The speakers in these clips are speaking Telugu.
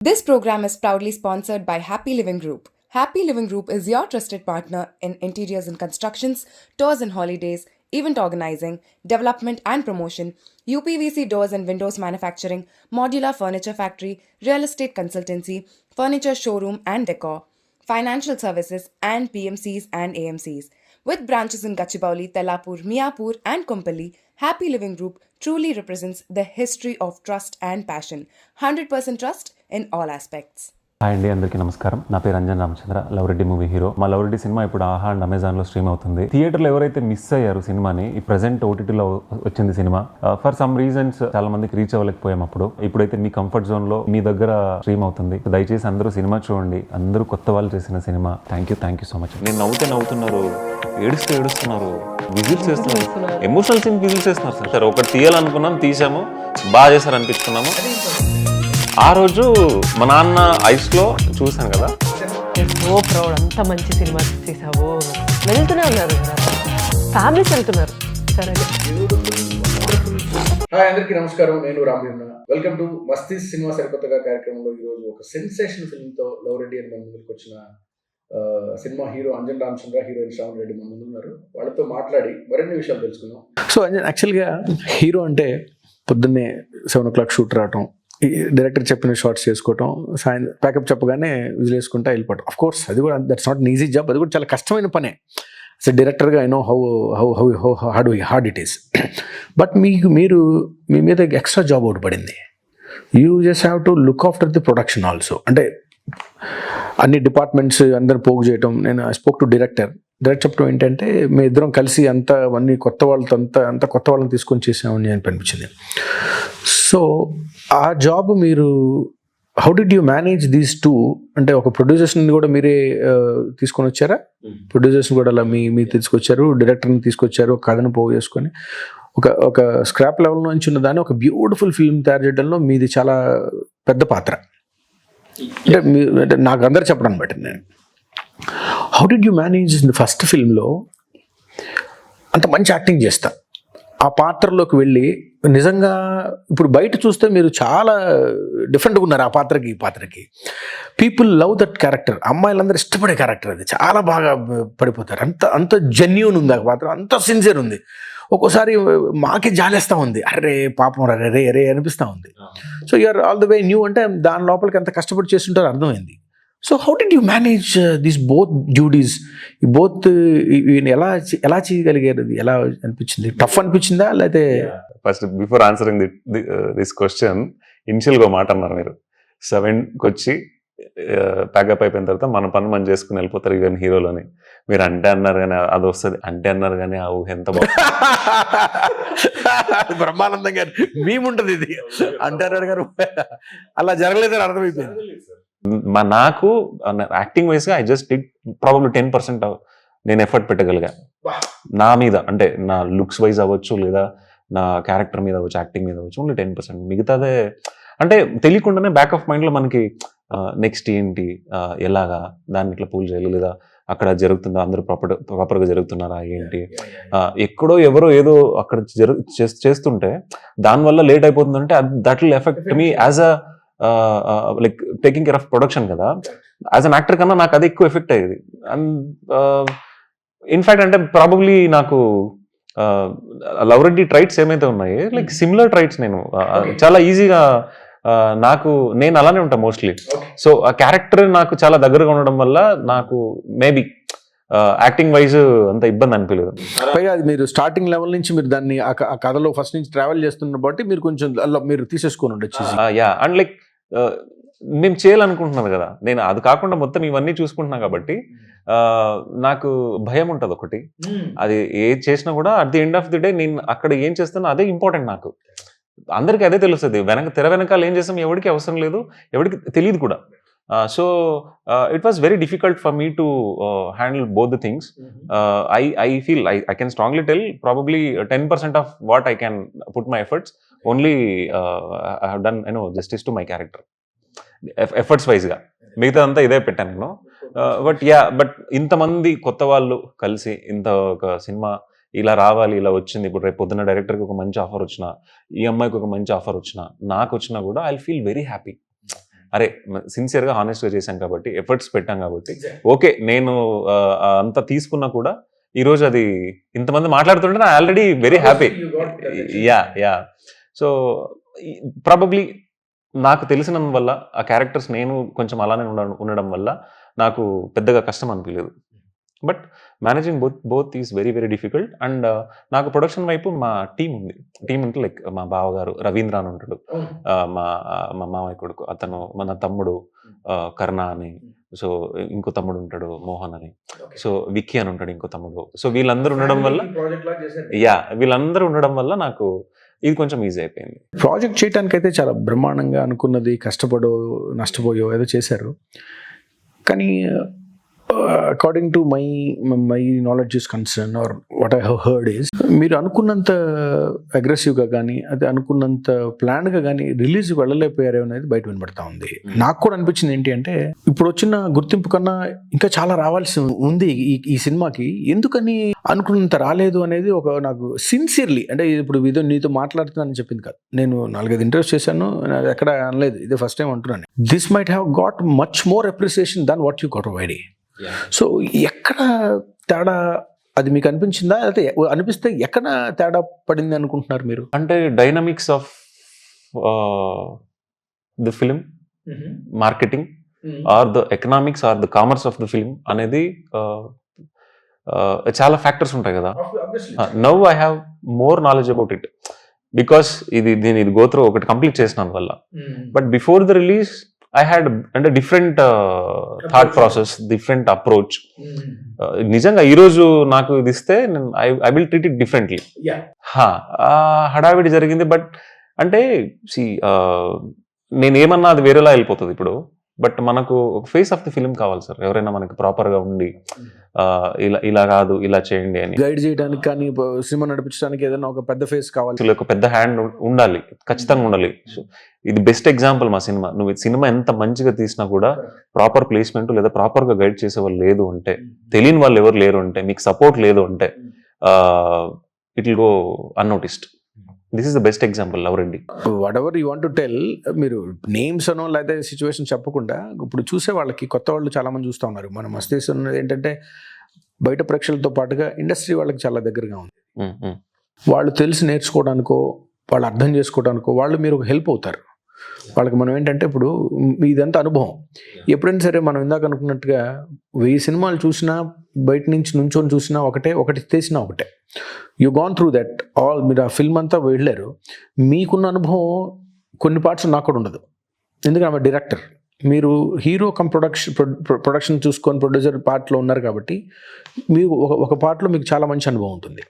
This program is proudly sponsored by Happy Living Group. Happy Living Group is your trusted partner in interiors and constructions, tours and holidays, event organizing, development and promotion, UPVC doors and windows manufacturing, modular furniture factory, real estate consultancy, furniture showroom and decor, financial services, and PMCs and AMCs. With branches in Gachibowli, Tellapur, Miapur, and Kumpally, Happy Living Group truly represents the history of trust and passion. 100% trust in all aspects. Hi అండి, అందరికీ నమస్కారం. నా పేరు Anjan Ramachandra, love Reddy movie hero. మా లవ్ రెడ్డి సినిమా ఇప్పుడు ఆహా అండ్ అమెజాన్లో స్ట్రీమ్ అవుతుంది. థియేటర్లో ఎవరైతే మిస్ అయ్యారు సినిమాని, ఈ ప్రెసెంట్ ఓటీటీలో వచ్చింది సినిమా. ఫర్ సమ్ రీజన్స్ చాలా మందికి రీచ్ అవ్వలేకపోయాం. ఇప్పుడైతే మీ కంఫర్ట్ జోన్లో మీ దగ్గర స్ట్రీమ్ అవుతుంది. దయచేసి అందరూ సినిమా చూడండి. అందరూ కొత్త వాళ్ళు చేసిన cinema. Thank you so much. నేను నవ్వుతున్నారు, ఏడుస్తున్నారు, విజిల్స్ చేస్తున్నారు, ఎమోషనల్ సీన్ విజిల్స్ చేస్తున్నారు. సార్ ఒకటి తీయాలనుకున్నాం, తీసాము, బాగా చేశారు అనిపించుకున్నాము. ఆ రోజు మా నాన్న ఐస్లో చూశాను కదా, సో ప్రౌడ్. అంత మంచి సినిమా చేసావు. వెళ్తూనే ఉన్నారు, ఫ్యామిలీస్ వెళ్తున్నారు. సరే, హాయ్ అందరికీ నమస్కారం. నేను రామ్యన్న. వెల్కమ్ టు మస్తీ సినిమా సరికొత్తగా కార్యక్రమంలో ఈరోజు ఒక సెన్సేషన్ ఫిల్మ్తో లవ్ రెడ్డి అని మన ముందుకు వచ్చిన cinema hero Anjan Ramachandra, heroine Shravan Reddy మన ముందున్నారు. వాళ్ళతో మాట్లాడి మరిన్ని విషయాలు తెలుసుకుందాం. సో అంజన్, యాక్చువల్గా హీరో అంటే పొద్దున్నే 7 o'clock షూట్ రావటం, డైరెక్టర్ చెప్పిన షార్ట్స్ చేసుకోవటం, సాయంత్రం ప్యాకప్ చెప్పగానే విజిల్ వేసుకుంటా వెళ్ళిపోవటం. అఫ్ కోర్స్ అది కూడా that's not an easy job. అది కూడా చాలా కష్టమైన పనే. సో డైరెక్టర్గా I know how how how how hard it is. But మీ మీద ఎక్స్ట్రా జాబ్ ఒకటి పడింది. You just have to look after the production also. అంటే అన్ని డిపార్ట్మెంట్స్ అందరు పోగు చేయటం. నేను స్పోక్ టు డైరెక్టర్ చెప్పడం ఏంటంటే, మీ ఇద్దరం కలిసి అన్ని కొత్త వాళ్ళతో అంత కొత్త వాళ్ళని తీసుకొని చేసామని అనిపించింది. సో ఆ జాబ్ మీరు how did you manage these two? అంటే ఒక ప్రొడ్యూసర్స్ని కూడా మీరే తీసుకొని వచ్చారా? ప్రొడ్యూసర్స్ని కూడా అలా మీరు తీసుకొచ్చారు, డైరెక్టర్ని తీసుకొచ్చారు, కథను పోగు చేసుకొని ఒక స్క్రాప్ లెవెల్ నుంచి ఉన్న దాన్ని ఒక బ్యూటిఫుల్ ఫిల్మ్ తయారు చేయడంలో మీది చాలా పెద్ద పాత్ర. అంటే నాకు అందరు చెప్పడం బట్టి నేను, how did you manage in the first ఫిల్మ్లో అంత మంచి యాక్టింగ్ చేస్తా, ఆ పాత్రలోకి వెళ్ళి నిజంగా ఇప్పుడు బయట చూస్తే మీరు చాలా డిఫరెంట్గా ఉన్నారు ఆ పాత్రకి ఈ పాత్రకి. People love that character. అమ్మాయిలందరూ ఇష్టపడే క్యారెక్టర్ అది. చాలా బాగా పడిపోతారు. అంత జెన్యూన్ ఉంది ఆ పాత్ర, అంత సిన్సియర్ ఉంది. ఒక్కోసారి మాకే జాలేస్తూ ఉంది, అరే పాపం రే అనిపిస్తూ ఉంది. So you're all the way new. అంటే దాని లోపలికి ఎంత కష్టపడి చేస్తుంటారో అర్థమైంది. So how did you manage these both duties? ఈ బోత్ ఎలా చేయగలిగారు? ఎలా అనిపించింది? టఫ్ అనిపించిందా లేకపోతే? First before answering this question, ఇనిషియల్గా మాట అన్నారు మీరు, 7కి వచ్చి ప్యాకప్ అయిపోయిన తర్వాత మన పని మనం చేసుకుని వెళ్ళిపోతారు ఈవెన్ హీరోలోని. మీరు అంటే అన్నారు కానీ అది వస్తుంది, అంటే అన్నారు కానీ ఆ ఊహ ఎంత బాగుంది. బ్రహ్మానందంగా మేముంటది ఇది అంటారు గారు. అలా జరగలేదని అర్థమైపోయింది. నాకు యాక్టింగ్ వైజ్గా ఐ జస్ట్ డిడ్ ప్రాబబ్లీ 10% నేను ఎఫర్ట్ పెట్టగలిగా నా మీద. అంటే నా లుక్స్ వైజ్ అవ్వచ్చు, లేదా నా క్యారెక్టర్ మీద అవ్వచ్చు, యాక్టింగ్ మీద అవ్వచ్చు, ఓన్లీ 10%. మిగతాదే అంటే తెలియకుండానే బ్యాక్ ఆఫ్ మైండ్లో మనకి నెక్స్ట్ ఏంటి, ఎలాగా దాన్ని ఇట్లా పూల్ చేయాలి, లేదా అక్కడ జరుగుతుందా, అందరూ ప్రాపర్గా జరుగుతున్నారా ఏంటి, ఎక్కడో ఎవరో ఏదో అక్కడ చేస్తుంటే దానివల్ల లేట్ అయిపోతుందంటే that will affect me as a like taking care of production కదా. యాజ్ అన్ యాక్టర్ కన్నా నాకు అది ఎక్కువ ఎఫెక్ట్ అయ్యేది. అండ్ ఇన్ఫాక్ట్ అంటే ప్రాబబ్లీ నాకు లవ్ రెడ్డి ట్రైట్స్ ఏమైతే ఉన్నాయి, లైక్ సిమిలర్ ట్రైట్స్ నేను చాలా ఈజీగా నేను అలానే ఉంటాను మోస్ట్లీ. సో ఆ క్యారెక్టర్ నాకు చాలా దగ్గరగా ఉండడం వల్ల నాకు మేబీ యాక్టింగ్ వైజ్ అంత ఇబ్బంది అనిపించలేదు. పైగా అది మీరు స్టార్టింగ్ లెవెల్ నుంచి మీరు దాన్ని ఆ కథలో ఫస్ట్ నుంచి ట్రావెల్ చేస్తున్న బట్టి మీరు కొంచెం మీరు తీసేసుకొని ఉండొచ్చు. యా, అండ్ లైక్ మేము చేయాలనుకుంటున్నాను కదా, నేను అది కాకుండా మొత్తం ఇవన్నీ చూసుకుంటున్నాను కాబట్టి నాకు భయం ఉంటుంది ఒకటి. అది ఏది చేసినా కూడా at the end of the day నేను అక్కడ ఏం చేస్తానో అదే ఇంపార్టెంట్. నాకు అందరికీ అదే తెలుస్తుంది. తెర వెనకాల ఏం చేస్తాం ఎవరికి అవసరం లేదు, ఎవరికి తెలియదు కూడా. So it was very difficult for me to handle both the things. I feel I can strongly tell probably 10% of what I can put my efforts only I have done justice to my character efforts wise ga. మిగతా అంతా ఇదే పెట్టాను నేను. బట్ ఇంతమంది కొత్త వాళ్ళు కలిసి ఇంత ఒక సినిమా ఇలా రావాలి, ఇలా వచ్చింది. ఇప్పుడు రేపు పొద్దున్న డైరెక్టర్కి ఒక మంచి ఆఫర్ వచ్చినా, ఈ అమ్మాయికి ఒక మంచి ఆఫర్ వచ్చినా, నాకు వచ్చినా కూడా ఐ ఫీల్ వెరీ హ్యాపీ. అరే సిన్సియర్గా హానెస్ట్గా చేశాం కాబట్టి ఎఫర్ట్స్ పెట్టాం కాబట్టి ఓకే నేను అంత తీసుకున్నా కూడా ఈ రోజు అది ఇంతమంది మాట్లాడుతుంటే నా already very happy. Yeah so probably నాకు తెలిసిన వల్ల ఆ క్యారెక్టర్స్ నేను కొంచెం అలానే ఉండడం వల్ల నాకు పెద్దగా కష్టం అనిపించలేదు. But managing both is very very difficult. And నాకు ప్రొడక్షన్ వైపు మా టీం ఉంది. టీం అంటే లైక్ మా బావగారు రవీంద్ర అని ఉంటాడు, మా మామయ్య కొడుకు అతను, మన తమ్ముడు కర్ణ అని, సో ఇంకో తమ్ముడు ఉంటాడు మోహన్ అని, సో విక్కీ అని ఉంటాడు ఇంకో తమ్ముడు. సో వీళ్ళందరూ ఉండడం వల్ల వీళ్ళందరూ ఉండడం వల్ల నాకు ఇది కొంచెం ఈజీ అయిపోయింది. ప్రాజెక్ట్ చేయడానికి అయితే చాలా బ్రహ్మాండంగా అనుకున్నది కష్టపడో నష్టపోయో ఏదో చేశారు. కానీ according to my knowledge is concern or what I heard is, మీరు అనుకున్నంత అగ్రెసివ్గా కానీ అది అనుకున్నంత ప్లాన్గా కానీ రిలీజ్ వెళ్ళలేకపోయారు అనేది బయట వినబడతా ఉంది. నాకు కూడా అనిపించింది ఏంటి అంటే ఇప్పుడు వచ్చిన గుర్తింపు కన్నా ఇంకా చాలా రావాల్సి ఉంది ఈ సినిమాకి, ఎందుకని అనుకున్నంత రాలేదు అనేది ఒక నాకు సిన్సియర్లీ, అంటే ఇప్పుడు ఇదో నీతో మాట్లాడుతున్నానని చెప్పింది కాదు, నేను 4-5 ఇంటర్వ్యూస్ చేశాను, ఎక్కడ అనలేదు, ఇదే ఫస్ట్ టైం అంటున్నాను. This might have got much more appreciation than what you got already. So ఎక్కడ తేడా అది మీకు అనిపించిందా, అయితే అనిపిస్తే ఎక్కడ తేడా పడింది అనుకుంటున్నారు మీరు? అంటే dynamics of the film, marketing or the economics or the commerce of the film అనేది చాలా ఫ్యాక్టర్స్ ఉంటాయి కదా. Now I have more knowledge about it because ఇది గోత్రో ఒకటి కంప్లీట్ చేసినాను వల్ల. But before the release I had అంటే different thought process, different approach. నిజంగా ఈరోజు నాకు ఇది ఇస్తే I will treat it differently. హడావిడి జరిగింది, బట్ అంటే నేనేమన్నా అది వేరేలా వెళ్ళిపోతుంది ఇప్పుడు. బట్ మనకు ఫేస్ ఆఫ్ ది ఫిలిం కావాలి సార్, ఎవరైనా మనకి ప్రాపర్గా ఉండి ఇలా కాదు ఇలా చేయండి అని గైడ్ చేయడానికి కానీ సినిమా నడిపించడానికి ఏదైనా ఒక పెద్ద ఫేస్ కావాలి, ఒక పెద్ద హ్యాండ్ ఉండాలి, ఖచ్చితంగా ఉండాలి. సో ఇది బెస్ట్ ఎగ్జాంపుల్ మా సినిమా. నువ్వు సినిమా ఎంత మంచిగా తీసినా కూడా ప్రాపర్ ప్లేస్మెంట్ లేదా ప్రాపర్గా గైడ్ చేసే వాళ్ళు లేదు అంటే, తెలియని వాళ్ళు ఎవరు లేరు అంటే, మీకు సపోర్ట్ లేదు అంటే it will go unnoticed. This is the best example లవరెడ్డి. Whatever you want to tell, మీరు నేమ్స్ అనో లేదా సిచ్యువేషన్ చెప్పకుండా ఇప్పుడు చూసే వాళ్ళకి, కొత్త వాళ్ళు చాలా మంది చూస్తూ ఉన్నారు. మన మస్తీస్ ఉన్నది ఏంటంటే బయట ప్రేక్షకులతో పాటుగా ఇండస్ట్రీ వాళ్ళకి చాలా దగ్గరగా ఉంది. వాళ్ళు తెలిసి నేర్చుకోవడానికో వాళ్ళు అర్థం చేసుకోవడానికో వాళ్ళు మీరు ఒక హెల్ప్ అవుతారు వాళ్ళకి. మనం ఏంటంటే ఇప్పుడు ఇదంతా అనుభవం. ఎప్పుడైనా సరే మనం ఇందాక అనుకున్నట్టుగా 1000 సినిమాలు చూసినా, బయట నుంచి నుంచొని చూసినా ఒకటి తీసినా ఒకటే. You gone through that all. మీరు ఆ ఫిల్మ్ అంతా వెళ్ళారు, మీకున్న అనుభవం కొన్ని పార్ట్స్ నాకు కూడా ఉండదు, ఎందుకంటే ఆమె డైరెక్టర్. మీరు హీరో కమ్ ప్రొడక్షన్ చూసుకొని ప్రొడ్యూసర్ పార్ట్లో ఉన్నారు కాబట్టి మీకు ఒక పార్ట్లో మీకు చాలా మంచి అనుభవం ఉంటుంది.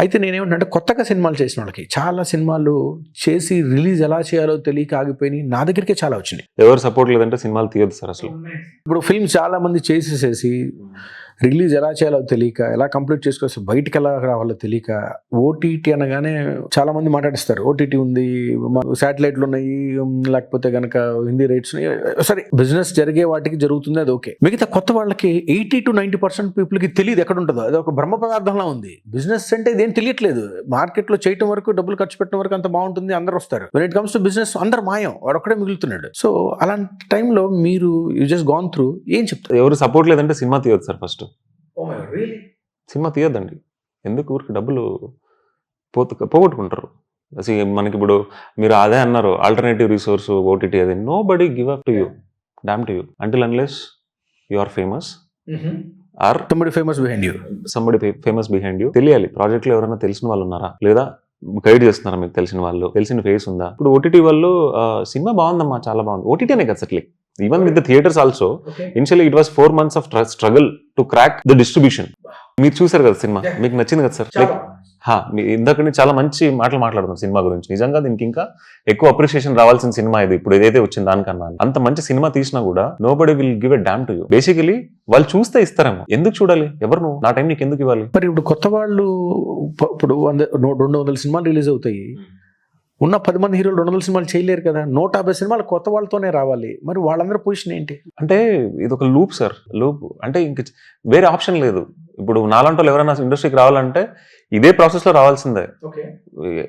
అయితే నేనేమంటే కొత్తగా సినిమాలు చేసిన వాళ్ళకి, చాలా సినిమాలు చేసి రిలీజ్ ఎలా చేయాలో తెలియక ఆగిపోయి నా దగ్గరికే చాలా వచ్చినాయి. ఎవరు సపోర్ట్ లేదంటే సినిమాలు తీయదు సార్ అసలు. ఇప్పుడు ఫిల్మ్ చాలా మంది చేసేసేసి రిలీజ్ ఎలా చేయాలో తెలియక, ఎలా కంప్లీట్ చేసుకోవచ్చు, బయటికి ఎలా రావాలో తెలియక, ఓటీటీ అనగానే చాలా మంది మాట్లాడిస్తారు. ఓటీటీ ఉంది, శాటిలైట్లు ఉన్నాయి, లేకపోతే కనుక హిందీ రైట్స్ ఉన్నాయి. సరే బిజినెస్ జరిగే వాటికి జరుగుతుంది, అది ఓకే. మిగతా కొత్త వాళ్ళకి 80 to 90% పీపుల్కి తెలియదు ఎక్కడ ఉంటుందో. అది ఒక బ్రహ్మ పదార్థంలా ఉంది. బిజినెస్ అంటే ఇదేం తెలియట్లేదు. మార్కెట్లో చేయటం వరకు, డబ్బులు ఖర్చు పెట్టడం వరకు అంత బాగుంటుంది, అందరూ వస్తారు. When it comes to business అందరు మాయం, వాడు ఒక్కడే మిగులుతున్నాడు. సో అలాంటి టైంలో మీరు యూ జస్ట్ గాన్ త్రూ ఏం చెప్తారు? ఎవరు సపోర్ట్ లేదంటే సినిమా తీయొద్దు సార్. First cinema తీయొద్దండి. ఎందుకు ఊరికి డబ్బులు పోగొట్టుకుంటారు. మనకి ఇప్పుడు మీరు అదే అన్నారు, ఆల్టర్నేటివ్ రిసోర్స్ ఓటీటీ, అది nobody give up to you, damn to you, until unless you are famous or somebody famous behind you. తెలియాలి ప్రాజెక్ట్ లో ఎవరైనా తెలిసిన వాళ్ళు ఉన్నారా, లేదా గైడ్ చేస్తున్నారా, మీకు తెలిసిన వాళ్ళు, తెలిసిన ఫేస్ ఉందా. ఇప్పుడు ఓటీటీ వాళ్ళు సినిమా బాగుందమ్మా, చాలా బాగుంది, ఓటీటీ అనే కదా sir. Like even with the theatres also initially it was 4 months of struggle to crack the distribution. మీరు చూసారు కదా సినిమా, మీకు నచ్చింది కదా సార్. లైక్ ఇందాక చాలా మంచి మాటలు మాట్లాడుతున్నాం సినిమా గురించి. నిజంగా దీనికి ఇంకా ఎక్కువ అప్రిషియేషన్ రావాల్సిన సినిమా ఇది, ఇప్పుడు ఏదైతే వచ్చింది దానికన్నా. అంత మంచి సినిమా తీసినా కూడా nobody will give a damn to you. Basically వాళ్ళు చూస్తే ఇస్తారేమో, ఎందుకు చూడాలి, ఎవరు నువ్వు, నా టైం నీకు ఎందుకు ఇవ్వాలి. మరి ఇప్పుడు కొత్త వాళ్ళు ఇప్పుడు 200 సినిమాలు రిలీజ్ అవుతాయి, ఉన్న 10 మంది హీరోలు 200 సినిమాలు చేయలేరు కదా. 150 సినిమాలు కొత్త వాళ్ళతోనే రావాలి. మరి వాళ్ళందరూ పొజిషన్ ఏంటి? అంటే ఇది ఒక లూప్ సార్, లూప్. అంటే ఇంక వేరే ఆప్షన్ లేదు. ఇప్పుడు నాలాంటి వాళ్ళు ఎవరైనా ఇండస్ట్రీకి రావాలంటే ఇదే ప్రాసెస్ లో రావాల్సిందే.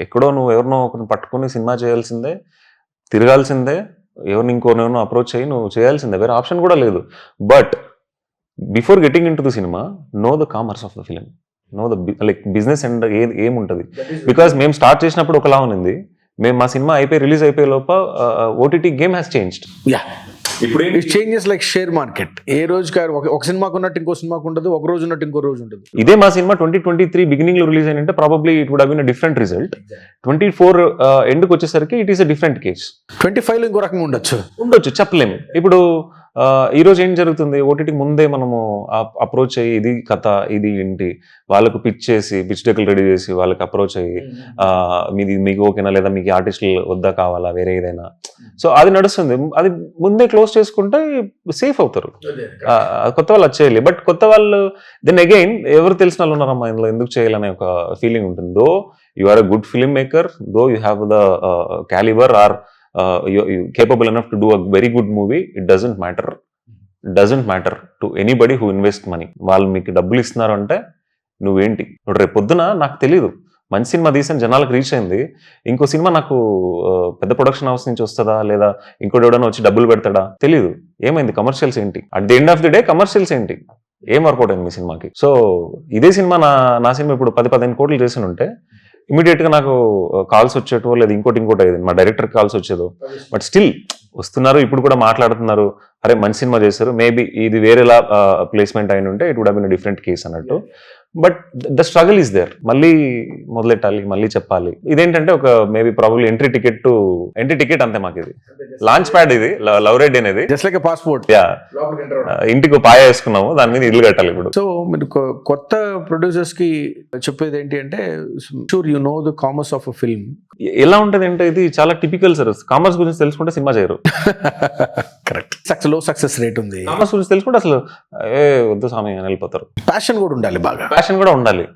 ఎక్కడో నువ్వు ఎవరినో ఒకరిని పట్టుకుని సినిమా చేయాల్సిందే, తిరగాల్సిందే, ఇంకోనో అప్రోచ్ అయ్యి నువ్వు చేయాల్సిందే, వేరే ఆప్షన్ కూడా లేదు. But before getting into the cinema know the commerce of the film, know the like business and ఏముంటుంది. బికాస్ మేము స్టార్ట్ చేసినప్పుడు ఒకలా ఉంది, మేము మా సినిమా రిలీజ్ అయిపోయే లోప ఓటీటీ గేమ్ హ్యాస్ చేంజ్డ్. ఇప్పుడు it changes like share market. ఏ రోజు ఒక సినిమాకు ఉన్నట్టు ఇంకో సినిమాకు ఉండదు, ఒక రోజు ఉన్నట్టు ఇంకో రోజు ఉంటుంది. ఇదే మా సినిమా 2023 బిగినింగ్ లో రిలీజ్ అయినంటే probably it would have been a different result. 24 ఎండ్కి వచ్చేసరికి it is a different case. 25 లో ఇంకో రకంగా ఉండొచ్చు, చెప్పలేము. ఇప్పుడు ఈ రోజు ఏం జరుగుతుంది, ఓటీటీ ముందే మనము అప్రోచ్ అయ్యి ఇది కథ ఇది ఏంటి వాళ్ళకు పిచ్ డెక్లు రెడీ చేసి వాళ్ళకి అప్రోచ్ అయ్యి మీకు ఓకేనా లేదా మీకు ఆర్టిస్టులు వద్దా కావాలా వేరే ఏదైనా, సో అది నడుస్తుంది. అది ముందే క్లోజ్ చేసుకుంటే సేఫ్ అవుతారు. కొత్త వాళ్ళు వచ్చేయాలి. బట్ కొత్త వాళ్ళు దెన్ అగైన్ ఎవరు తెలిసిన వాళ్ళు ఉన్నారమ్మా ఇందులో ఎందుకు చేయాలనే ఒక ఫీలింగ్ ఉంటుంది. Though you are a good film maker, though you have the calibre or you're capable enough to do a very good movie, it doesn't matter to anybody who invests money. వాళ్ళు మీకు డబ్బులు ఇస్తున్నారు అంటే నువ్వేంటి, ఇప్పుడు రేపు పొద్దున నాకు తెలీదు మంచి సినిమా తీసిన జనాలకు రీచ్ అయింది, ఇంకో సినిమా నాకు పెద్ద ప్రొడక్షన్ హౌస్ నుంచి వస్తుందా లేదా ఇంకోటి ఎవడన్నా వచ్చి డబ్బులు పెడతాడా తెలీదు. ఏమైంది, కమర్షియల్స్ ఏంటి, at the end of the day commercials ఏంటి, ఏం వర్కౌట్ అయింది మీ సినిమాకి. సో ఇదే సినిమా నా సినిమా ఇప్పుడు 10-15 కోట్లు చేసి ఉంటే ఇమీడియట్ గా నాకు కాల్స్ వచ్చేటో లేదా ఇంకోటి అయ్యేది, మా డైరెక్టర్ కాల్స్ వచ్చేదో. బట్ స్టిల్ వస్తున్నారు, ఇప్పుడు కూడా మాట్లాడుతున్నారు, అరే మంచి సినిమా చేశారు, మేబీ ఇది వేరేలా ప్లేస్మెంట్ అయిన ఉంటే it would have been a different case అన్నట్టు. But the struggle is there, మళ్ళీ మొదలెట్టాలి, మళ్ళీ చెప్పాలి. ఇదేంటంటే ఒక మేబీ ప్రాబబ్లీ ఎంట్రీ టికెట్ అంతే మాకు. ఇది లాంచ్ ప్యాడ్, ఇది లవ్ రెడ్డి అనేది జస్ట్ లైక్ పాస్పోర్ట్. యా, ఇంటికి పాయ వేసుకున్నాము, దాని మీద ఇల్లు కట్టాలి ఇప్పుడు. సో మీరు కొత్త ప్రొడ్యూసర్స్ కి చెప్పేది ఏంటి అంటే, sure you know the commerce of a film. ఎలా ఉంటది అంటే ఇది చాలా టిపికల్ సార్, కామర్స్ గురించి తెలుసుకుంటే సినిమా చేయరు. కరెక్ట్, లో సక్సెస్ రేట్ ఉంది. కామర్స్ గురించి తెలుసుకుంటే అసలు వద్దు స్వామి అని వెళ్ళిపోతారు. ప్యాషన్ కూడా ఉండాలి, బాగా ప్యాషన్ కూడా ఉండాలి.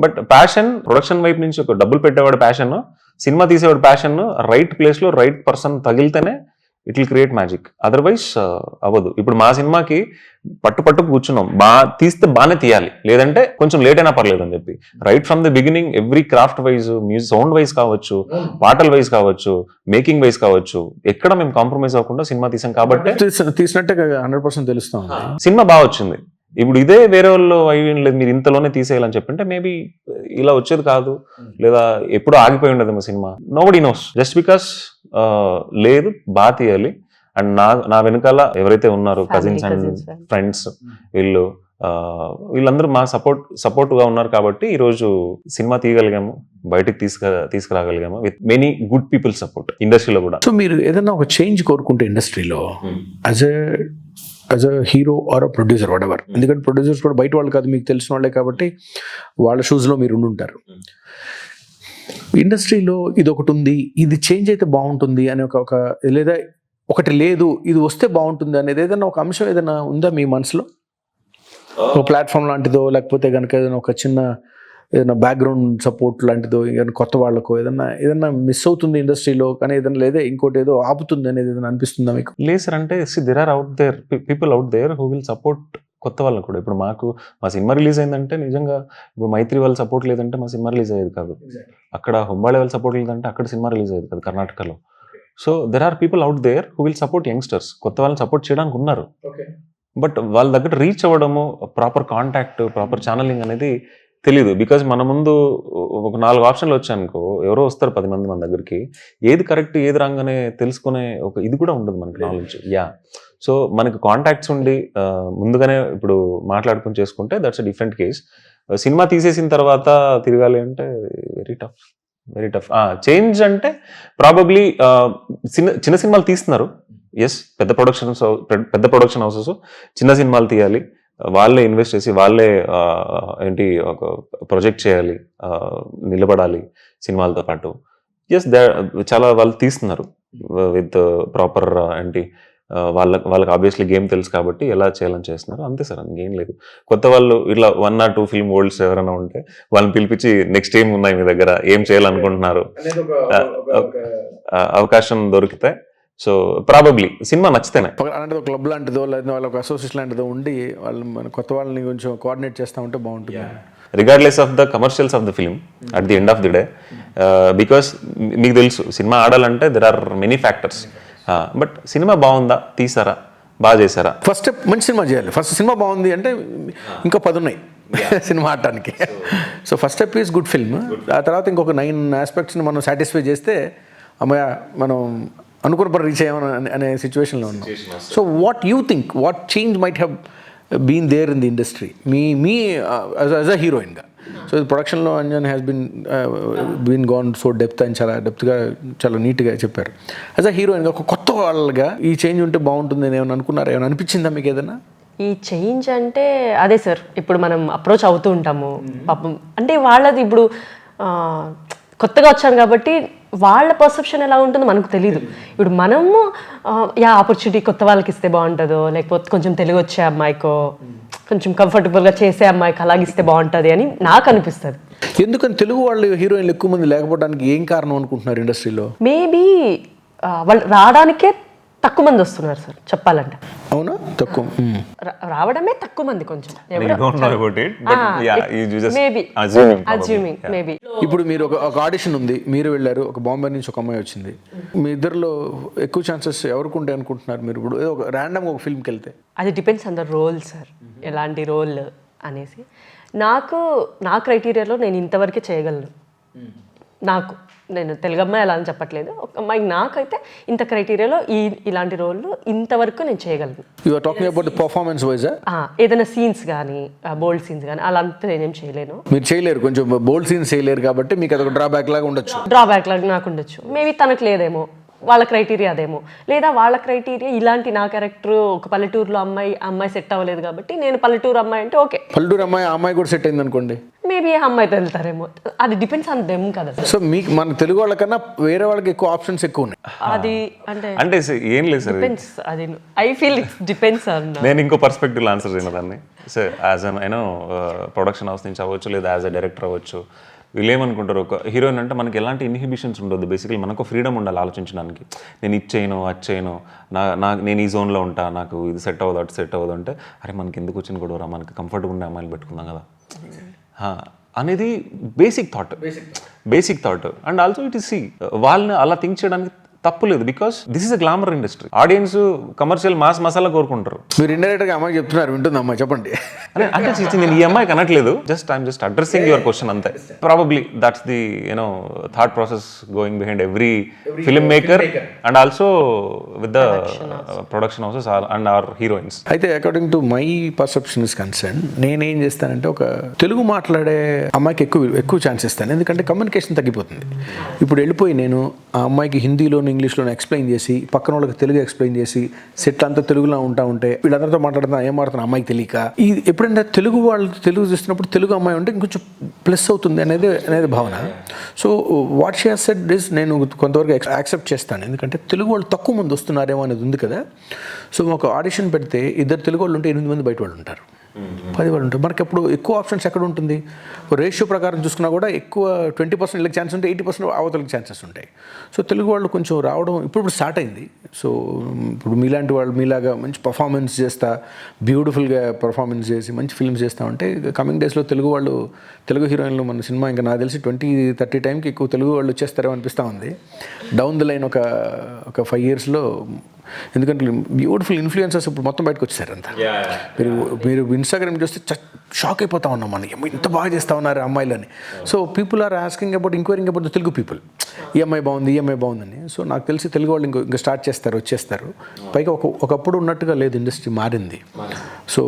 బట్ ప్యాషన్ ప్రొడక్షన్ వైపు నుంచి ఒక డబ్బులు పెట్టేవాడు ప్యాషన్, సినిమా తీసేవాడు ప్యాషన్, రైట్ ప్లేస్ లో రైట్ పర్సన్ తగిలితేనే it will create magic, otherwise అవ్వదు. ఇప్పుడు మా సినిమాకి పట్టు కూర్చున్నాం, తీస్తే బాగానే తీయాలి, లేదంటే కొంచెం లేట్ అయినా పర్లేదు అని చెప్పి right from the beginning every craft wise, music sound wise కావచ్చు, పాటల వైజ్ కావచ్చు, మేకింగ్ వైజ్ కావచ్చు, ఎక్కడ మేము కాంప్రమైజ్ అవ్వకుండా సినిమా తీసాం కాబట్టి తీసినట్టే 100% తెలుస్తాం. సినిమా బాగా వచ్చింది. ఇప్పుడు ఇదే వేరే వాళ్ళు అయ్యి లేదు మీరు ఇంతలోనే తీసేయాలని చెప్పింటే మేబీ ఇలా వచ్చేది కాదు, లేదా ఎప్పుడో ఆగిపోయి ఉండదు మా cinema. Nobody nose, just because లేదు బాగా తీయాలి. అండ్ నా వెనకాల ఎవరైతే ఉన్నారో కజిన్స్ అండ్ ఫ్రెండ్స్ వీళ్ళందరూ మా సపోర్ట్ గా ఉన్నారు కాబట్టి ఈ రోజు సినిమా తీయగలిగాము, బయటకు తీసుకురాగలిగాము with many good people support ఇండస్ట్రీలో కూడా. సో మీరు ఏదైనా ఒక చేంజ్ కోరుకుంటే ఇండస్ట్రీలో as a hero or a producer whatever, ఎందుకంటే ప్రొడ్యూసర్స్ కూడా బయట వాళ్ళు కాదు, మీకు తెలిసిన వాళ్ళే కాబట్టి వాళ్ళ షూస్లో మీరు ఉండుంటారు. ఇండస్ట్రీలో ఇది ఒకటి ఉంది, ఇది చేంజ్ అయితే బాగుంటుంది అని ఒక లేదా ఒకటి లేదు ఇది వస్తే బాగుంటుంది అనేది ఏదైనా ఒక అంశం ఏదైనా ఉందా మీ మనసులో? ఒక ప్లాట్ఫామ్ లాంటిదో, లేకపోతే కనుక ఏదైనా ఒక చిన్న ఏదైనా బ్యాక్గ్రౌండ్ సపోర్ట్ లాంటిదో, ఏదైనా కొత్త వాళ్ళకో ఏదైనా మిస్ అవుతుంది ఇండస్ట్రీలో కానీ ఏదైనా లేదా ఇంకోటి ఏదో ఆపుతుంది అనేది ఏదైనా అనిపిస్తుందా మీకు? లేదు సార్, అంటే there are people out there who will support కొత్త వాళ్ళని కూడా. ఇప్పుడు మా సినిమా రిలీజ్ అయిందంటే నిజంగా ఇప్పుడు మైత్రి వాళ్ళ సపోర్ట్ లేదంటే మా సినిమా రిలీజ్ అయ్యేది కాదు, అక్కడ హుంబాళి వాళ్ళ సపోర్ట్ లేదంటే అక్కడ సినిమా రిలీజ్ అయ్యేది కాదు కర్ణాటకలో. So there are people out there who will support youngsters, కొత్త వాళ్ళని సపోర్ట్ చేయడానికి ఉన్నారు. బట్ వాళ్ళ దగ్గర రీచ్ అవ్వడము, ప్రాపర్ కాంటాక్ట్, ప్రాపర్ ఛానలింగ్ అనేది తెలీదు. బికాజ్ మన ముందు ఒక 4 ఆప్షన్లు వచ్చాయనుకో, ఎవరో వస్తారు 10 మంది మన దగ్గరికి, ఏది కరెక్ట్ ఏది రాంగ్ అనే తెలుసుకునే ఒక ఇది కూడా ఉండదు మనకి నాలెడ్జ్. యా, సో మనకి కాంటాక్ట్స్ ఉండి ముందుగానే ఇప్పుడు మాట్లాడుకుని చేసుకుంటే that's a different case. Cinema తీసేసిన తర్వాత తిరగాలి అంటే వెరీ టఫ్. చేంజ్ అంటే ప్రాబబ్లీ చిన్న సినిమాలు తీస్తున్నారు, ఎస్, పెద్ద ప్రొడక్షన్ హౌసెస్ చిన్న సినిమాలు తీయాలి, వాళ్ళే ఇన్వెస్ట్ చేసి వాళ్ళే ఒక ప్రాజెక్ట్ చేయాలి, నిలబడాలి సినిమాలతో పాటు. ఎస్, చాలా వాళ్ళు తీస్తున్నారు విత్ ప్రాపర్ వాళ్ళకి ఆబ్వియస్లీ గేమ్ తెలుసు కాబట్టి ఎలా చేయాలని చేస్తున్నారు, అంతే సార్, ఇంకేం లేదు. కొత్త వాళ్ళు ఇట్లా 1 or 2 ఫిల్మ్ వరల్డ్స్ ఎవరైనా ఉంటే వాళ్ళని పిలిపించి నెక్స్ట్ ఏం ఉన్నాయి మీ దగ్గర, ఏం చేయాలనుకుంటున్నారు, అవకాశం దొరికితే సో ప్రాబబ్లీ సినిమా నచ్చితేనే అలాంటిది ఒక క్లబ్ లాంటిదో లేదా వాళ్ళ ఒక అసోసియేషన్ లాంటిదో ఉండి వాళ్ళు మన కొత్త వాళ్ళని కొంచెం కోఆర్డినేట్ చేస్తూ ఉంటే బాగుంటుంది. Regardless of the commercials of the film at the end of the day, because మీకు తెలుసు సినిమా ఆడాలంటే there are many factors. But సినిమా బాగుందా, తీసారా, బాగా చేశారా? ఫస్ట్ స్టెప్ మంచి సినిమా చేయాలి. ఫస్ట్ సినిమా బాగుంది అంటే ఇంకా 10 ఉన్నాయి సినిమా ఆడటానికి. So first step is good film. ఆ తర్వాత ఇంకొక 9 ఆస్పెక్ట్స్ని మనం సాటిస్ఫై చేస్తే అమ్మయ్య మనం అనుకున్న పని రీచ్ అయ్యామని అనే సిచ్యువేషన్లో ఉన్నాం. So what you think, what change might have been there in the industry me as a హీరోయిన్గా? సో ప్రొడక్షన్లో Anjan has been gone so depth అని చాలా డెప్త్గా చాలా నీట్గా చెప్పారు. యాజ్ అ హీరోయిన్గా ఒక కొత్త వాళ్ళగా ఈ చేంజ్ ఉంటే బాగుంటుంది అని ఏమైనా అనుకున్నారా? ఏమైనా అనిపించిందా మీకు ఏదైనా? ఈ చేంజ్ అంటే అదే సార్, ఇప్పుడు మనం అప్రోచ్ అవుతూ ఉంటాము పాపం, అంటే వాళ్ళది ఇప్పుడు కొత్తగా వచ్చాను కాబట్టి వాళ్ళ పర్సెప్షన్ ఎలా ఉంటుందో మనకు తెలియదు. ఇప్పుడు మనము ఆపర్చునిటీ కొత్త వాళ్ళకి ఇస్తే బాగుంటుందో, లేకపోతే కొంచెం తెలుగు వచ్చే అమ్మాయికో, కొంచెం కంఫర్టబుల్గా చేసే అమ్మాయికి అలాగిస్తే బాగుంటుంది అని నాకు అనిపిస్తుంది. ఎందుకని తెలుగు వాళ్ళు హీరోయిన్లు ఎక్కువ మంది లేకపోవడానికి ఏం కారణం అనుకుంటున్నారు ఇండస్ట్రీలో? మేబీ వాళ్ళు రావడానికే తక్కువ మంది వస్తున్నారు సార్ చెప్పాలంటే. అవునా? తక్కువ రావడమే తక్కువ మంది కొంచెం. మేబీ ఇప్పుడు మీరు ఒక ఆడిషన్ ఉంది, మీరు వెళ్ళారు, ఒక బాంబే నుంచి ఒక అమ్మాయి వచ్చింది, మీ ఇద్దరిలో ఎక్కువ ఛాన్సెస్ ఎవరికి ఉంటాయి అనుకుంటున్నారు మీరు? ఇప్పుడు ఒక ర్యాండమ్గా ఒక ఫిల్మ్కి వెళ్తే అది depends on the role sir, ఎలాంటి రోల్ అనేసి. నా క్రైటీరియాలో నేను ఇంతవరకే చేయగలను. నేను తెలుగు అమ్మాయి అలా అని చెప్పట్లేదు, ఒక అమ్మాయి నాకైతే ఇంత క్రైటీరియాలో ఇలాంటి రోల్ ఇంతవరకు నేను చేయగలను. You are talking about the performance wise? ఏదైనా సీన్స్ కానీ బోల్డ్ సీన్స్ కానీ అలా అంతా నేనేం చేయలేను. మీరు చేయలేరు, కొంచెం బోల్డ్ సీన్స్ చేయలేరు కాబట్టి మీకు అదొక డ్రాబ్యాక్ లాగా ఉండొచ్చు. డ్రాబ్యాక్ లాగా నాకు ఉండొచ్చు. మేబీ తనకు లేదేమో, వాళ్ళ క్రైటీరియా అదేమో, లేదా వాళ్ళ క్రైటీరియా ఇలాంటి నా క్యారెక్టర్ ఒక పల్లెటూరులో అమ్మాయి సెట్ అవ్వలేదు కాబట్టి నేను పల్లెటూరు అమ్మాయి అంటే ఓకే. పల్లెటూరు అమ్మాయి కూడా సెట్ అయింది అనుకోండి, మేబీ ఆ అమ్మాయితో వెళ్తారేమో. అది డిపెండ్స్ ఆన్ దెమ్ కదా. సో మీకు మన తెలుగు వాళ్ళకన్నా వేరే వాళ్ళకి ఎక్కువ ఆప్షన్స్ ఎక్కువ ఉన్నాయి. అది అంటే ఏం లేదు సార్, డిపెండ్స్. అది I feel it's depends on. నేను ఇంకో పర్స్పెక్టివ్ ఆన్సర్ చేయను దాన్ని. So as an production house నుంచి అవ్వచ్చు, లేదా యాజ్ అ డైరెక్టర్ అవ్వచ్చు, వీళ్ళు ఏమనుకుంటారు, ఒక హీరోయిన్ అంటే మనకి ఎలాంటి ఇన్హిబిషన్స్ ఉండదు. బేసికలీ మనకు ఫ్రీడమ్ ఉండాలి ఆలోచించడానికి. నేను ఇది చేయను, అది చేయను, నేను ఈ జోన్లో ఉంటా, నాకు ఇది సెట్ అవ్వదు, అటు సెట్ అవ్వదు అంటే, అరే మనకి ఎందుకు వచ్చిన గొడవరా, మనకి కంఫర్టబుల్ ఉండే అమ్మాయిలు పెట్టుకుందాం కదా అనేది basic thought. And also it is వాళ్ళని అలా థింక్ చేయడానికి తప్పు లేదు, because this is a glamour industry. Audience commercial mass masala కోరుకుంటారు. మీరు ఇండైరెక్ట్గా అమ్మాయి చెప్తున్నారు, వింటుంది అమ్మాయి, చెప్పండి. అంటే నేను ఈ అమ్మాయికి అనట్లేదు, I'm just addressing your question అంతే. Probably that's the thought process going behind every film maker and also with the production houses and our heroines. అయితే according to my perception is concern, నేనేం చేస్తానంటే ఒక తెలుగు మాట్లాడే అమ్మాయికి ఎక్కువ ఛాన్స్ ఇస్తాను, ఎందుకంటే కమ్యూనికేషన్ తగ్గిపోతుంది. ఇప్పుడు వెళ్ళిపోయి నేను ఆ అమ్మాయికి హిందీలోను ఇంగ్లీష్లోనే ఎక్స్ప్లెయిన్ చేసి, పక్కన వాళ్ళకి తెలుగు ఎక్స్ప్లెయిన్ చేసి, సెట్ అంతా తెలుగులో ఉంటే వీళ్ళందరితో మాట్లాడుతున్నా ఏం మాట్లాడుతున్నా అమ్మాయికి తెలియక, ఎప్పుడైనా తెలుగు వాళ్ళు తెలుగు చేస్తున్నప్పుడు తెలుగు అమ్మాయి ఉంటే ఇంకొంచెం ప్లస్ అవుతుంది అనేది భావన. So what she has said is నేను కొంతవరకు యాక్సెప్ట్ చేస్తాను, ఎందుకంటే తెలుగు వాళ్ళు తక్కువ మంది వస్తున్నారేమో అనేది ఉంది కదా. సో ఒక ఆడిషన్ పెడితే 2 తెలుగు వాళ్ళు ఉంటే 8 మంది బయట వాళ్ళు ఉంటారు, 10 వాళ్ళు ఉంటారు. మనకి ఎప్పుడు ఎక్కువ ఆప్షన్స్ ఎక్కడ ఉంటుంది? రేషియో ప్రకారం చూసుకున్నా కూడా ఎక్కువ 20% వీళ్ళకి ఛాన్స్ ఉంటాయి, 80% అవతలకి ఛాన్సెస్ ఉంటాయి. సో తెలుగు వాళ్ళు కొంచెం రావడం ఇప్పుడు స్టార్ట్ అయింది. సో ఇప్పుడు మీలాంటి వాళ్ళు మీలాగా మంచి పర్ఫార్మెన్స్ చేస్తా, బ్యూటిఫుల్గా పర్ఫార్మెన్స్ చేసి మంచి ఫిల్మ్స్ చేస్తూ ఉంటే కమింగ్ డేస్లో తెలుగు హీరోయిన్లు మన సినిమా ఇంకా నాకు తెలిసి 20-30 టైంకి ఎక్కువ తెలుగు వాళ్ళు వచ్చేస్తారేమో అనిపిస్తూ ఉంది డౌన్ ద లైన్ ఒక 5 yearsలో. ఎందుకంటే బ్యూటిఫుల్ ఇన్ఫ్లుయెన్సర్స్ ఇప్పుడు మొత్తం బయటకు వచ్చేసారు అంతా. మీరు ఇన్స్టాగ్రామ్ చూస్తే షాక్ అయిపోతా ఉన్నాం, మనం ఇంత బాగా చేస్తూ ఉన్నారు అమ్మాయిలని. So people are asking enquiring about the Telugu people, ఈ అమ్మాయి బాగుందని. సో నాకు తెలిసి తెలుగు వాళ్ళు ఇంకా స్టార్ట్ వచ్చేస్తారు. పైగా ఒకప్పుడు ఉన్నట్టుగా లేదు, ఇండస్ట్రీ మారింది. సో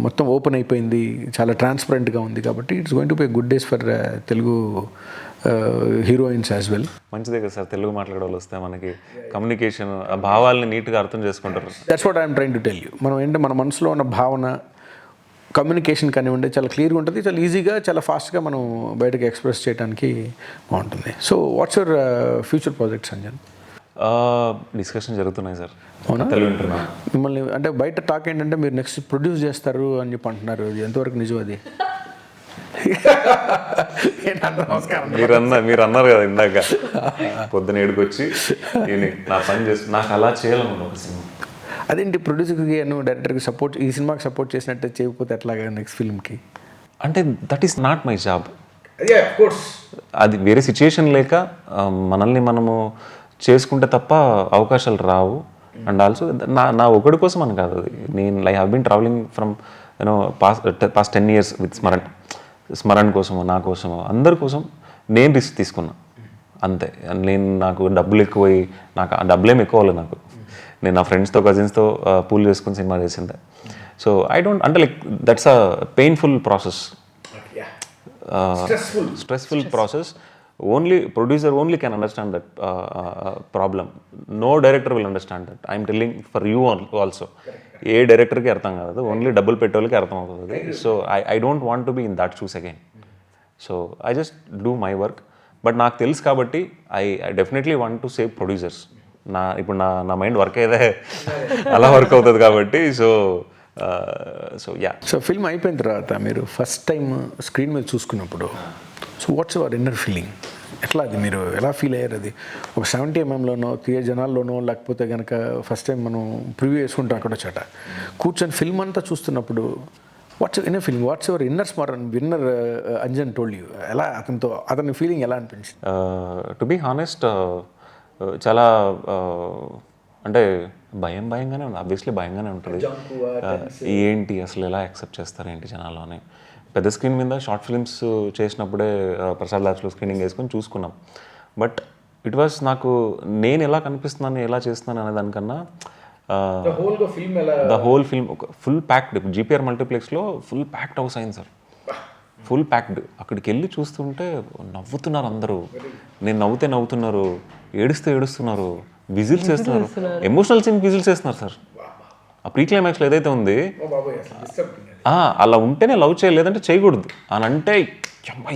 మొత్తం ఓపెన్ అయిపోయింది, చాలా ట్రాన్స్పరెంట్గా ఉంది. కాబట్టి it's going to be good days for Telugu heroines as well. మంచిదే కదా సార్, తెలుగు మాట్లాడే వాళ్ళు వస్తే మనకి కమ్యూనికేషన్, భావాలని నీట్గా అర్థం చేసుకుంటారు. That's what I'm trying to tell you. మనం ఏంటంటే మన మనసులో ఉన్న భావన కమ్యూనికేషన్ కానివ్వండి చాలా క్లియర్గా ఉంటుంది, చాలా ఈజీగా చాలా ఫాస్ట్గా మనం బయటకు ఎక్స్ప్రెస్ చేయడానికి బాగుంటుంది. So what's your future projects Anjan? Discussion జరుగుతున్నాయి సార్. అవునా? తెలుగుంటున్నా మిమ్మల్ని అంటే బయట టాక్ ఏంటంటే మీరు నెక్స్ట్ ప్రొడ్యూస్ చేస్తారు అని చెప్పి అంటున్నారు, ఎంతవరకు నిజం అది? మీరు అన్నారు కదా ఇందాక, పొద్దున 7కి వచ్చి నా పని చేస్తూ నాకు అలా చేయాలనుకున్నా ఒక సినిమా. అదేంటి ప్రొడ్యూసర్కి నువ్వు డైరెక్టర్కి సపోర్ట్, ఈ సినిమాకి సపోర్ట్ చేసినట్టే చేయకపోతే ఎట్లాగా నెక్స్ట్ ఫిల్మ్కి? అంటే that is not my job. అది వేరే సిచ్యుయేషన్ లేక మనల్ని మనము చేసుకుంటే తప్ప అవకాశాలు రావు. అండ్ ఆల్సో నా ఒకడి కోసం అని కాదు అది. నేను like have been travelling from you know past 10 years with Smaran కోసమో నా కోసమో అందరి కోసం నేను రిస్క్ తీసుకున్నా అంతే. నాకు డబ్బులు ఎక్కువై నాకు ఆ డబ్బులేం ఎక్కువ అవ్వలేదు నాకు. నేను నా ఫ్రెండ్స్తో కజిన్స్తో పూల్ చేసుకుని సినిమా చేసిందే. సో ఐ డోంట్ అంటే like that's a painful process, stressful process. Only producer only can understand that problem. No director will understand that. I'm telling for you also. ఏ డైరెక్టర్కి అర్థం కాదు, ఓన్లీ డబ్బులు పెట్టేవాళ్ళకి అర్థం అవుతుంది. So I don't want to be in that shoes again. So I just do my work. But నాకు తెలుసు కాబట్టి I definitely want to save producers. ఇప్పుడు నా మైండ్ వర్క్ అయితే అలా వర్క్ అవుతుంది కాబట్టి. So yeah. సో ఫిల్మ్ అయిపోయిన తర్వాత మీరు ఫస్ట్ టైం స్క్రీన్ మీద చూసుకున్నప్పుడు so what's your inner feeling? ఎట్లా అది మీరు ఎలా ఫీల్ అయ్యారు? అది ఒక 70 mm థియేటర్ జనాల్లోనో లేకపోతే కనుక ఫస్ట్ టైం మనం ప్రివ్యూ వేసుకుంటాం అక్కడ చోట కూర్చొని ఫిల్మ్ అంతా చూస్తున్నప్పుడు what's inner feeling? What's your inner Smaran winner Anjan told you? ఎలా అతని ఫీలింగ్ ఎలా అనిపించింది? టు బీ హానెస్ట్ చాలా అంటే భయంగానే ఉంది. ఆబ్వియస్లీ భయంగానే ఉంటుంది. ఏంటి అసలు ఎలా యాక్సెప్ట్ చేస్తారు ఏంటి జనాలు అని. పెద్ద స్క్రీన్ మీద షార్ట్ ఫిల్మ్స్ చేసినప్పుడే ప్రసాద్ ల్యాబ్స్లో స్క్రీనింగ్ వేసుకొని చూసుకున్నాం. బట్ ఇట్ వాస్ నాకు నేను ఎలా కనిపిస్తున్నాను ఎలా చేస్తున్నాను అనే దానికన్నా the whole film full packed. GPR మల్టీప్లెక్స్లో ఫుల్ ప్యాక్డ్ హౌస్ అయింది సార్, ఫుల్ ప్యాక్డ్. అక్కడికి వెళ్ళి చూస్తుంటే నవ్వుతున్నారు అందరూ. నేను నవ్వుతున్నారు, ఏడుస్తున్నారు, విజిల్స్ వేస్తున్నారు. ఎమోషనల్ సీన్ విజిల్స్ వేస్తున్నారు సార్. ఆ ప్రీ క్లైమాక్స్లో ఏదైతే ఉంది అలా ఉంటేనే లవ్ చేయాలి, లేదంటే చేయకూడదు అని అంటే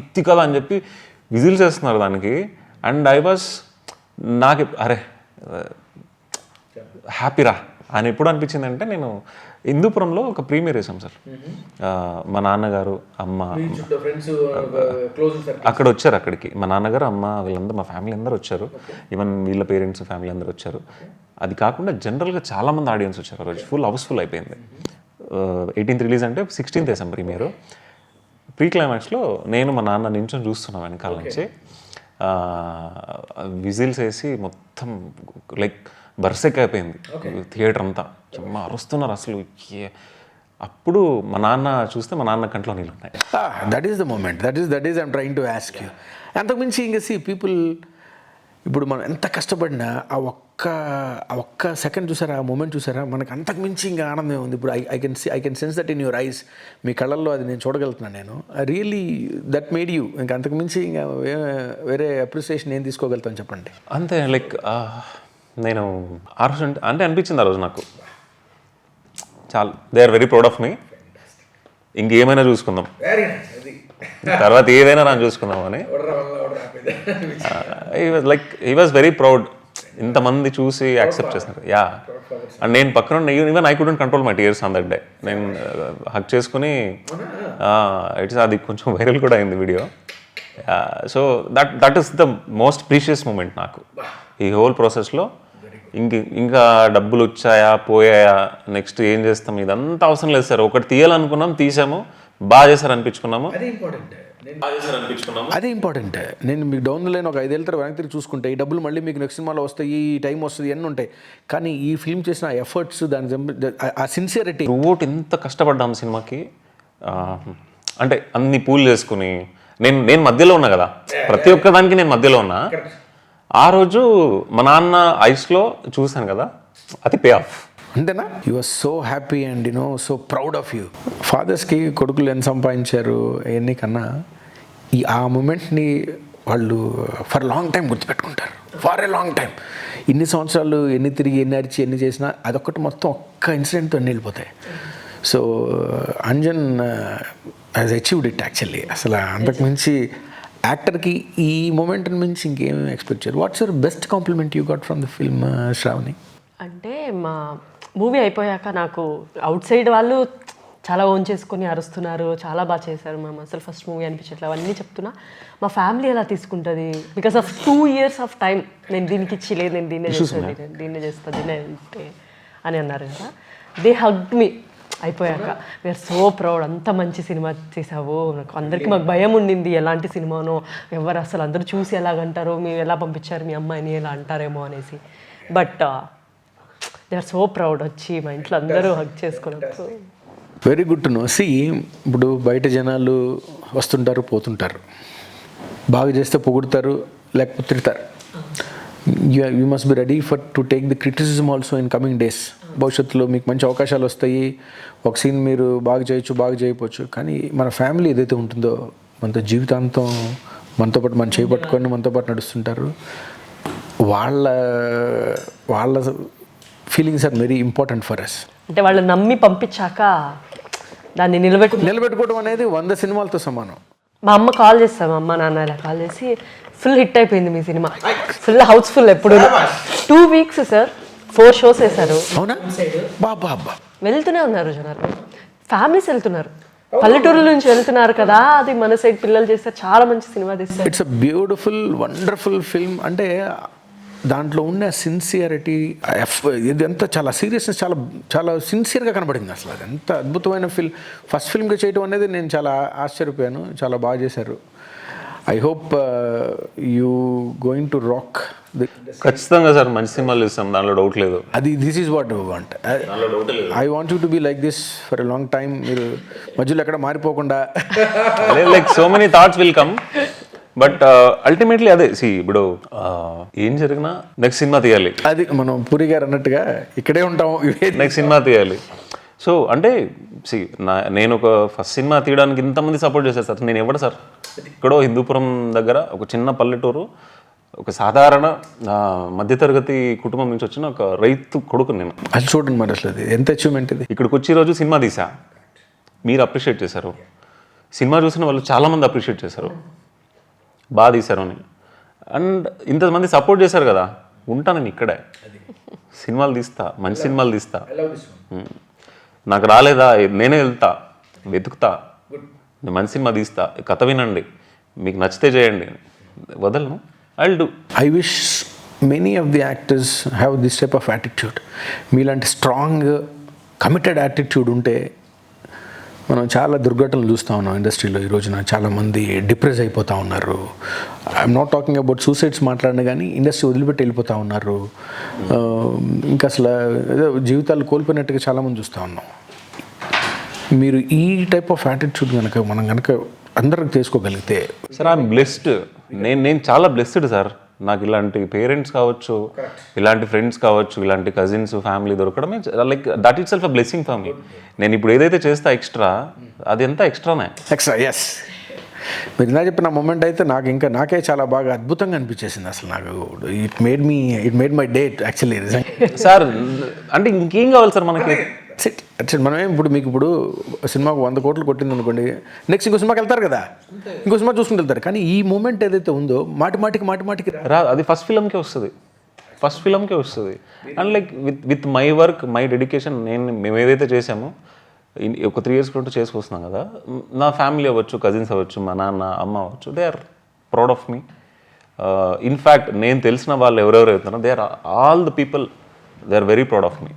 ఇత్తి కదా అని చెప్పి విజిల్స్ వేస్తున్నారు దానికి. అండ్ ఐ వాజ్ అరే హ్యాపీరా అని ఎప్పుడు అనిపించింది అంటే, నేను హిందూపురంలో ఒక ప్రీమియర్ వేసాం సార్. మా నాన్నగారు అమ్మ అక్కడ వచ్చారు. అక్కడికి మా నాన్నగారు అమ్మ వీళ్ళందరూ మా ఫ్యామిలీ అందరూ వచ్చారు. ఈవెన్ వీళ్ళ పేరెంట్స్ ఫ్యామిలీ అందరూ వచ్చారు. అది కాకుండా జనరల్గా చాలామంది ఆడియన్స్ వచ్చారు ఆ రోజు. ఫుల్ హౌస్ఫుల్ అయిపోయింది. 18th రిలీజ్ అంటే 16th వేసాం ప్రీమియర్. ప్రీ క్లైమాక్స్లో నేను మా నాన్న నించొని చూస్తున్నాం వెనకాల నుంచి. విజిల్స్ వేసి మొత్తం లైక్ బర్సెక్ అయిపోయింది థియేటర్ అంతా. చాలా అరుస్తున్నారు అసలు. అప్పుడు మా నాన్న చూస్తే మా నాన్న కంట్లో నీళ్ళు ఉన్నాయి. That is the moment. That is I'm trying to ask you. అంతకుమించి ఇంకా పీపుల్ ఇప్పుడు మనం ఎంత కష్టపడినా ఆ ఒక్క సెకండ్ చూసారా, ఆ మూమెంట్ చూసారా, మనకు అంతకుమించి ఇంకా ఆనందం ఉంది. ఇప్పుడు I can sense that in your eyes. మీ కళ్ళల్లో అది నేను చూడగలుగుతున్నాను. నేను రియల్లీ దట్ మేడ్ యూ. ఇంకా అంతకుమించి ఇంకా వేరే అప్రిసియేషన్ ఏం తీసుకోగలుగుతాను చెప్పండి? అంతే. లైక్ నేను ఆ రోజు అంటే అనిపించింది ఆ రోజు నాకు చాలా they are very proud of me. ఇంకేమైనా చూసుకుందాం, తర్వాత ఏదైనా నన్ను చూసుకుందాం అని. He was very proud. ఇంతమంది చూసి యాక్సెప్ట్ చేస్తున్నారు. యా. అండ్ నేను పక్కన even I couldn't control my tears on that day. నేను హక్ చేసుకుని అది కొంచెం వైరల్ కూడా అయింది video. So that is the most precious moment నాకు ఈ హోల్ ప్రాసెస్లో. ఇంకా డబ్బులు వచ్చాయా పోయాయా, నెక్స్ట్ ఏం చేస్తాం, ఇదంతా అవసరం లేదు సార్. ఒకటి తీయాలనుకున్నాం, తీసాము, బాగా చేశారు అనిపించుకున్నాము. అదే ఇంపార్టెంట్. నేను మీకు డౌన్ లైన్ ఒక 5 ఏళ్ళ తర్వాత వెనక్కి తిరిగి చూసుకుంటే ఈ డబ్బులు మళ్ళీ మీకు నెక్స్ట్ సినిమాలో వస్తాయి, ఈ టైం వస్తుంది, ఎన్ని ఉంటాయి. కానీ ఈ ఫిల్మ్ చేసిన ఎఫర్ట్స్, దాని ఆ సిన్సియరిటీ, త్రూఅవుట్ ఎంత కష్టపడ్డాం సినిమాకి. అంటే అన్ని పూల్ చేసుకుని నేను మధ్యలో ఉన్నా కదా, ప్రతి ఒక్కదానికి నేను మధ్యలో ఉన్నా. ఆ రోజు మా నాన్న ఐస్లో చూశాను కదా, అది పే ఆఫ్. అంతేనా? You are so happy and so proud of you. ఫాదర్స్కి కొడుకులు ఎంత సంపాదించారు అవన్నీ కన్నా ఆ మూమెంట్ని వాళ్ళు ఫర్ లాంగ్ టైం గుర్తుపెట్టుకుంటారు. For a long time. ఇన్ని సంవత్సరాలు ఎన్ని తిరిగి ఎన్ని అరిచి ఎన్ని చేసినా అదొక్కటి మొత్తం ఒక్క ఇన్సిడెంట్తో అన్నీ వెళ్ళిపోతాయి. So Anjan has achieved it actually. అసలు అంతకుమించి యాక్టర్కి ఈ మూమెంట్ మించి ఇంకేం ఎక్స్పెక్ట్ చేయరు. What's your best compliment you got from the film, Shravani? అంటే మా మూవీ అయిపోయాక నాకు అవుట్ సైడ్ వాళ్ళు చాలా ఓన్ చేసుకొని అరుస్తున్నారు, చాలా బాగా చేశారు మ్యామ్, అసలు ఫస్ట్ మూవీ అనిపించట్లేదు, అవన్నీ చెప్తున్నా. మా ఫ్యామిలీ ఎలా తీసుకుంటుంది because of 2 years of time నేను దీనికి ఇచ్చిలేదు, నేను దీన్నే చేస్తాను, దీన్నే అంటే అని అన్నారు కదా. దే హగ్డ్ మీ. అయిపోయాక వీఆర్ సో ప్రౌడ్, అంత మంచి సినిమా చేసావు. నాకు అందరికీ మాకు భయం ఉండింది ఎలాంటి సినిమానో, ఎవరు అసలు అందరూ చూసి ఎలాగంటారో, మీరు ఎలా పంపించారు మీ అమ్మాయిని ఎలా అంటారేమో అనేసి. But they are so proud. వచ్చి మా ఇంట్లో అందరూ హగ్ చేసుకున్నప్పుడు very good to know. See, ఇప్పుడు బయట జనాలు వస్తుంటారు పోతుంటారు, బాగా చేస్తే పొగుడుతారు లేకపోతే తిడతారు. You must be ready for to take the criticism also in coming days. భవిష్యత్తులో మీకు మంచి అవకాశాలు వస్తాయి, ఒక సీన్ మీరు బాగా చేయొచ్చు, బాగా చేయకపోవచ్చు. కానీ మన ఫ్యామిలీ ఏదైతే ఉంటుందో మనతో జీవితాంతం మనతో పాటు మనం చేయబట్టుకొని మనతో పాటు నడుస్తుంటారు. వాళ్ళ feelings are very important for us. అంటే వాళ్ళు నమ్మి పంపించాక దాన్ని నిలబెట్టుకోవడం అనేది 100 సినిమాలతో సమానం. మా అమ్మ కాల్ చేస్తాం, మా అమ్మ నాన్న ఇలా కాల్ చేసి ఫుల్ హిట్ అయిపోయింది మీ సినిమా, ఫుల్ హౌస్ఫుల్. ఎప్పుడు 2 weeks సార్ 4 shows వేశారు. అవునా? బాబా వెళ్తూనే ఉన్నారు జనాలు, ఫ్యామిలీస్ వెళ్తున్నారు, పల్లెటూరుల నుంచి వెళ్తున్నారు కదా. అది మన సైడ్ పిల్లలు చేస్తారు, చాలా మంచి సినిమా తీస్తారు. It's a beautiful wonderful film. అంటే దాంట్లో ఉన్న సిన్సియరిటీ, ఇదంతా చాలా సీరియస్నెస్, చాలా చాలా సిన్సియర్గా కనబడింది. అసలు అది ఎంత అద్భుతమైన ఫస్ట్ ఫిల్మ్గా చేయడం అనేది నేను చాలా ఆశ్చర్యపోయాను. చాలా బాగా చేశారు. I hope you going to rock. ఖచ్చితంగా సార్, మంచి సినిమాలు ఇస్తాం, దాంట్లో డౌట్ లేదు. అది this is what want. I want you to be like this for a long time. మీరు మధ్యలో ఎక్కడ మారిపోకుండా like so many thoughts will come. But ultimately అదే, ఇప్పుడు ఏం జరిగినా నెక్స్ట్ సినిమా తీయాలి. అది మనం పూరి గారు అన్నట్టుగా ఇక్కడే ఉంటాం, నెక్స్ట్ సినిమా తీయాలి. సో అంటే నేను ఒక ఫస్ట్ సినిమా తీయడానికి ఇంతమంది సపోర్ట్ చేశారు సార్. నేను ఎవడు సార్, ఇక్కడో హిందూపురం దగ్గర ఒక చిన్న పల్లెటూరు, ఒక సాధారణ మధ్యతరగతి కుటుంబం నుంచి వచ్చిన ఒక రైతు కొడుకు నేను. అది చూడండి మరి అసలు ఎంత అచీవ్మెంట్ ఇది. ఇక్కడికి వచ్చి రోజు సినిమా తీసా, మీరు అప్రిషియేట్ చేశారు. సినిమా చూసిన వాళ్ళు చాలామంది అప్రిషియేట్ చేశారు, బాగా తీశారు అని. అండ్ ఇంతమంది సపోర్ట్ చేశారు కదా, ఉంటాను నేను ఇక్కడే, సినిమాలు తీస్తా, మంచి సినిమాలు తీస్తా. నాకు రాలేదా నేనే వెళ్తా, వెతుకుతా, మంచి సినిమా తీస్తా, కథ వినండి, మీకు నచ్చితే చేయండి, వదలను. I will do. I wish many of the actors have this type of attitude. మీలాంటి స్ట్రాంగ్ కమిటెడ్ యాటిట్యూడ్ ఉంటే మనం చాలా దుర్ఘటనలు చూస్తూ ఉన్నాం ఇండస్ట్రీలో ఈ రోజున. చాలామంది డిప్రెస్ అయిపోతూ ఉన్నారు. I'm not talking about suicides మాట్లాడినా కానీ ఇండస్ట్రీ వదిలిపెట్టి వెళ్ళిపోతూ ఉన్నారు. ఇంకా అసలు ఏదో జీవితాలు కోల్పోయినట్టుగా చాలామంది చూస్తూ ఉన్నాం. మీరు ఈ టైప్ ఆఫ్ యాటిట్యూడ్ మనం కనుక అందరికి తీసుకోగలిగితే. Sir I'm blessed. నేను చాలా బ్లెస్డ్ సార్. నాకు ఇలాంటి పేరెంట్స్ కావచ్చు, ఇలాంటి ఫ్రెండ్స్ కావచ్చు, ఇలాంటి కజిన్స్ ఫ్యామిలీ దొరకడమే like that it self a blessing for me. నేను ఇప్పుడు ఏదైతే చేస్తా ఎక్స్ట్రా, అది ఎంత ఎక్స్ట్రానే. Extra, yes. మీరు ఇలా చెప్పిన మూమెంట్ అయితే నాకే చాలా బాగా అద్భుతంగా అనిపించేసింది అసలు. నాకు it made my day actually. Sir అంటే ఇంకేం కావాలి సార్ మనకి? మనమే ఇప్పుడు సినిమాకు 100 కోట్లు కొట్టింది అనుకోండి, నెక్స్ట్ ఇంకో సినిమాకి వెళ్తారు కదా, ఇంకో సినిమా చూసుకుంటూ వెళ్తారు. కానీ ఈ మూమెంట్ ఏదైతే ఉందో మాటికి రా, అది ఫస్ట్ ఫిల్మ్కే వస్తుంది. And like with my work, my dedication, మేము ఏదైతే చేసామో ఒక 3 years కొంటూ చేసుకొస్తున్నాం కదా, నా ఫ్యామిలీ అవ్వచ్చు, కజిన్స్ అవ్వచ్చు, మా నాన్న అమ్మ అవ్వచ్చు, they are proud of me. In fact నేను తెలిసిన వాళ్ళు ఎవరెవరు అవుతున్నారో they are all the people, they are very proud of me.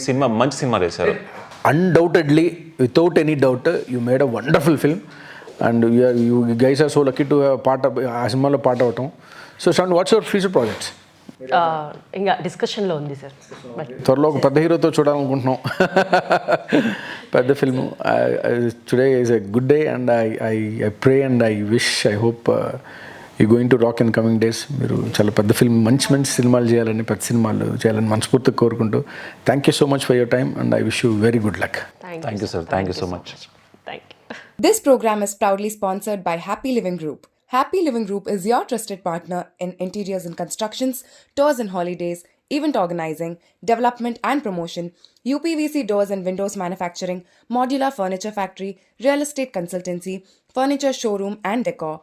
సినిమా మంచి సినిమా చేశారు. Undoubtedly, without any doubt, you made a wonderful film and you guys are so lucky to ఆ సినిమాలో పాట అవటం. So Shaan, what's your future projects? ఇంకా డిస్కషన్లో ఉంది సార్. త్వరలో ఒక పెద్ద హీరోతో చూడాలనుకుంటున్నాం, పెద్ద film. Today is a good day and I pray and I wish, I hope you going to rock in coming days. మీరు చాలా పెద్ద ఫిల్మ్, మంచి సినిమాలు చేయాలని, పెద్ద సినిమాలు చేయాలని మనస్ఫూర్తిగా కోరుకుంటూ, thank you so much for your time and I wish you very good luck. Thank you sir, thank you so much. This program is proudly sponsored by Happy Living Group. Happy Living Group is your trusted partner in interiors and constructions, tours and holidays, event organizing, development and promotion, UPVC doors and windows manufacturing, modular furniture factory, real estate consultancy, furniture showroom and decor,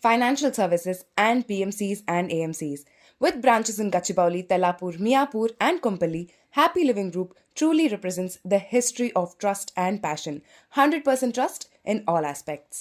financial services and PMCs and AMCs. With branches in Gachibowli, Tellapur, Miapur and Kumpally, Happy Living Group truly represents the history of trust and passion. 100% trust in all aspects.